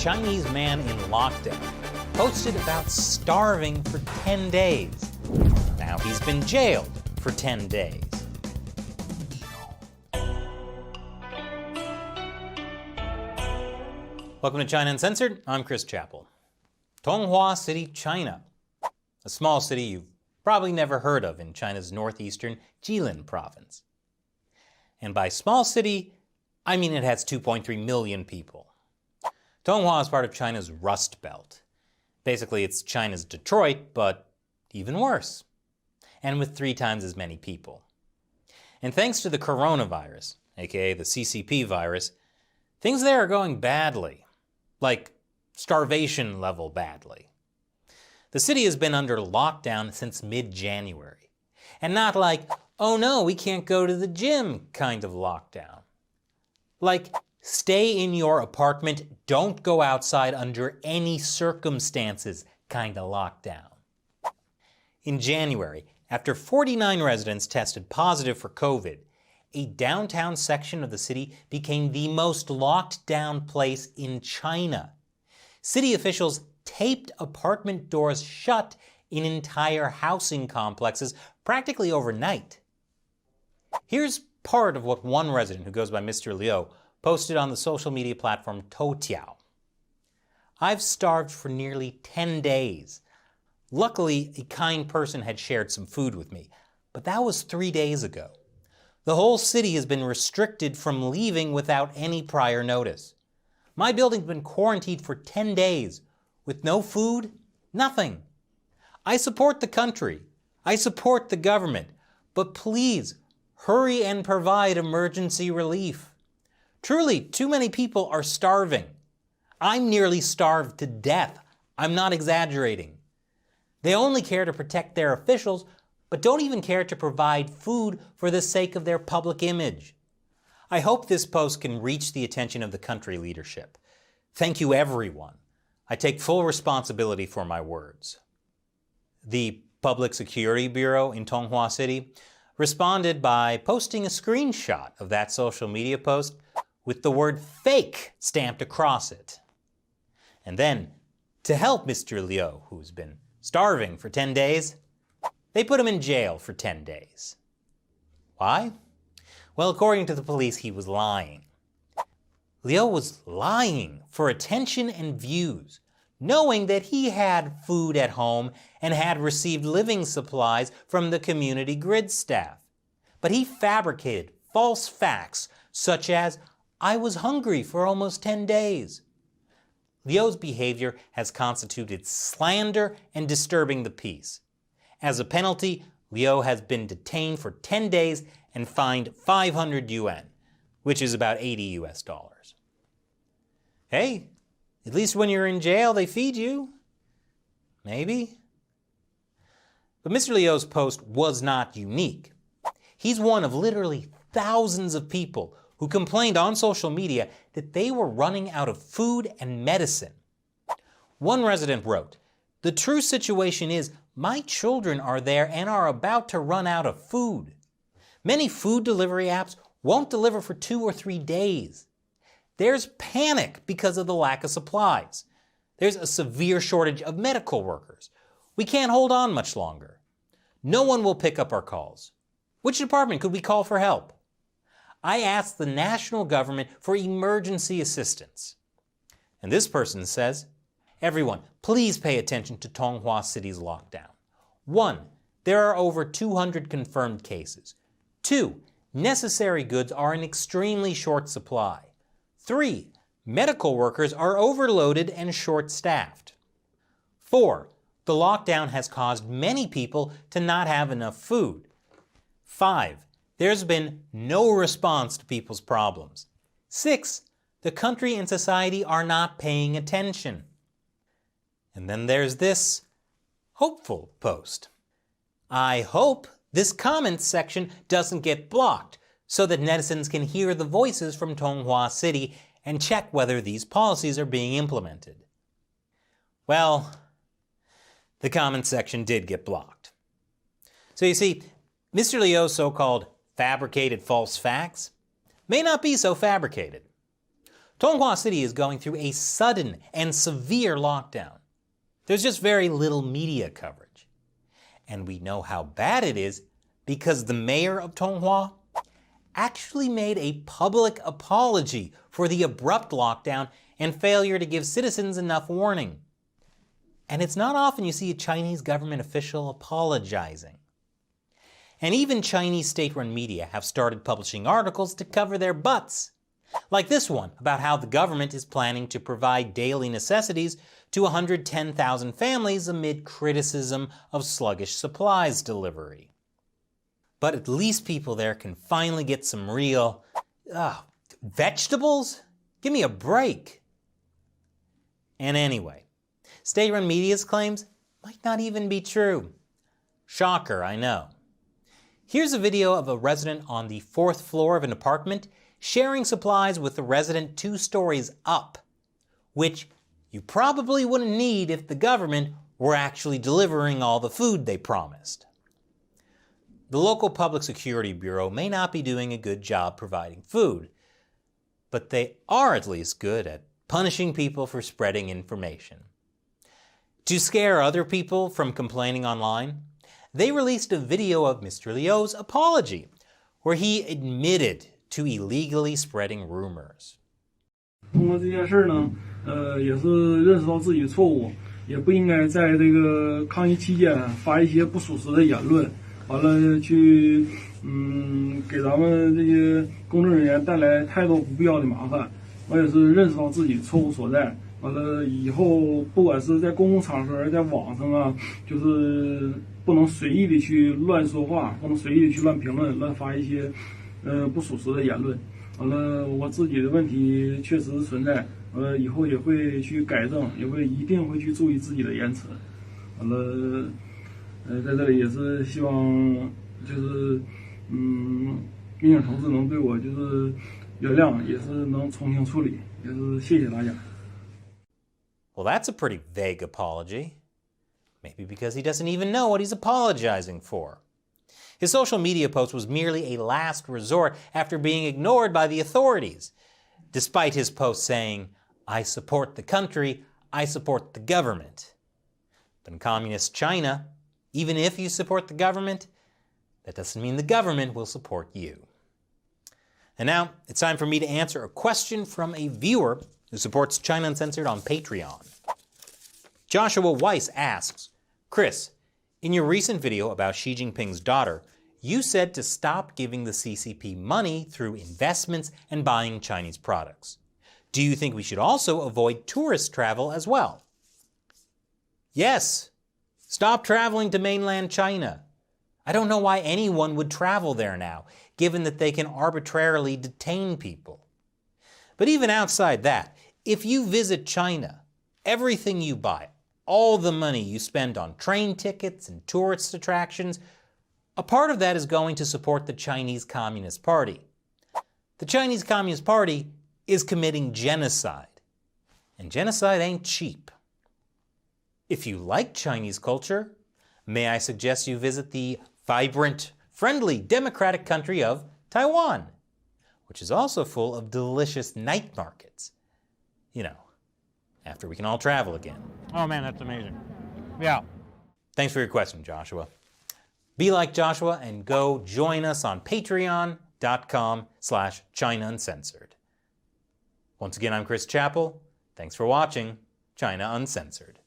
Chinese man in lockdown posted about starving for 10 days. Now he's been jailed for 10 days. Welcome to China Uncensored. I'm Chris Chappell. Tung China, a small city you've probably never heard of in China's northeastern Jilin province. And by small city, I mean it has 2.3 million people. Tonghua is part of China's Rust Belt. Basically, it's China's Detroit, but even worse, and with 3 times as many people. And thanks to the coronavirus, aka the CCP virus, things there are going badly, like starvation level badly. The city has been under lockdown since mid-January, and not like, oh no, we can't go to the gym kind of lockdown. Like, stay in your apartment, don't go outside under any circumstances kind of lockdown. In January, after 49 residents tested positive for COVID, a downtown section of the city became the most locked down place in China. City officials taped apartment doors shut in entire housing complexes practically overnight. Here's part of what one resident who goes by Mr. Liu posted on the social media platform Toutiao. I've starved for nearly 10 days. Luckily, a kind person had shared some food with me, but that was 3 days ago. The whole city has been restricted from leaving without any prior notice. My building's been quarantined for 10 days with no food, nothing. I support the country. I support the government, but please hurry and provide emergency relief. Truly, too many people are starving. I'm nearly starved to death. I'm not exaggerating. They only care to protect their officials, but don't even care to provide food for the sake of their public image. I hope this post can reach the attention of the country leadership. Thank you, everyone. I take full responsibility for my words. The Public Security Bureau in Tonghua City responded by posting a screenshot of that social media post with the word fake stamped across it. And then, to help Mr. Liu, who's been starving for 10 days, they put him in jail for 10 days. Why? Well, according to the police, he was lying. Liu was lying for attention and views, knowing that he had food at home and had received living supplies from the community grid staff. But he fabricated false facts such as, I was hungry for almost 10 days. Liu's behavior has constituted slander and disturbing the peace. As a penalty, Liu has been detained for 10 days and fined 500 yuan, which is about $80 US. Hey, at least when you're in jail, they feed you. Maybe. But Mr. Liu's post was not unique. He's one of literally thousands of people who complained on social media that they were running out of food and medicine. One resident wrote, "The true situation is my children are there and are about to run out of food. Many food delivery apps won't deliver for 2 or 3 days. There's panic because of the lack of supplies. There's a severe shortage of medical workers. We can't hold on much longer. No one will pick up our calls. Which department could we call for help? I asked the national government for emergency assistance." And this person says, "Everyone, please pay attention to Tonghua City's lockdown. 1. There are over 200 confirmed cases. 2. Necessary goods are in extremely short supply. 3. Medical workers are overloaded and short-staffed. 4. The lockdown has caused many people to not have enough food. 5. There's been no response to people's problems. 6. The country and society are not paying attention." And then there's this hopeful post. I hope this comments section doesn't get blocked so that netizens can hear the voices from Tonghua City and check whether these policies are being implemented. Well, the comments section did get blocked. So you see, Mr. Liu's so-called fabricated false facts may not be so fabricated. Tonghua City is going through a sudden and severe lockdown. There's just very little media coverage. And we know how bad it is because the mayor of Tonghua actually made a public apology for the abrupt lockdown and failure to give citizens enough warning. And it's not often you see a Chinese government official apologizing. And even Chinese state-run media have started publishing articles to cover their butts. Like this one about how the government is planning to provide daily necessities to 110,000 families amid criticism of sluggish supplies delivery. But at least people there can finally get some real, vegetables? Give me a break. And anyway, state-run media's claims might not even be true. Shocker, I know. Here's a video of a resident on the 4th floor of an apartment sharing supplies with the resident 2 stories up, which you probably wouldn't need if the government were actually delivering all the food they promised. The local Public Security Bureau may not be doing a good job providing food, but they are at least good at punishing people for spreading information. To scare other people from complaining online, they released a video of Mr. Liu's apology, where he admitted to illegally spreading rumors. 通过这件事呢，也是认识到自己的错误，也不应该在这个抗疫期间发一些不属实的言论，完了去给咱们这些工作人员带来太多不必要的麻烦。我也是认识到自己错误所在，完了以后不管是在公共场合，在网上啊，就是不能随意的去乱说话，不能随意的去乱评论、乱发一些不属实的言论。完了，我自己的问题确实存在，以后也会去改正，一定会去注意自己的言辞。完了，在这里也是希望就是民警同志能对我就是原谅，也是能从轻处理，也是谢谢大家。Well, that's a pretty vague apology. Maybe because he doesn't even know what he's apologizing for. His social media post was merely a last resort after being ignored by the authorities, despite his post saying, "I support the country, I support the government." But in communist China, even if you support the government, that doesn't mean the government will support you. And now, it's time for me to answer a question from a viewer who supports China Uncensored on Patreon. Joshua Weiss asks, Chris, in your recent video about Xi Jinping's daughter, you said to stop giving the CCP money through investments and buying Chinese products. Do you think we should also avoid tourist travel as well? Yes. Stop traveling to mainland China. I don't know why anyone would travel there now, given that they can arbitrarily detain people. But even outside that, if you visit China, everything you buy, all the money you spend on train tickets and tourist attractions, a part of that is going to support the Chinese Communist Party. The Chinese Communist Party is committing genocide, and genocide ain't cheap. If you like Chinese culture, may I suggest you visit the vibrant, friendly, democratic country of Taiwan, which is also full of delicious night markets. You know, after we can all travel again. Oh man, that's amazing. Yeah. Thanks for your question, Joshua. Be like Joshua and go join us on patreon.com/China Uncensored. Once again, I'm Chris Chappell. Thanks for watching China Uncensored.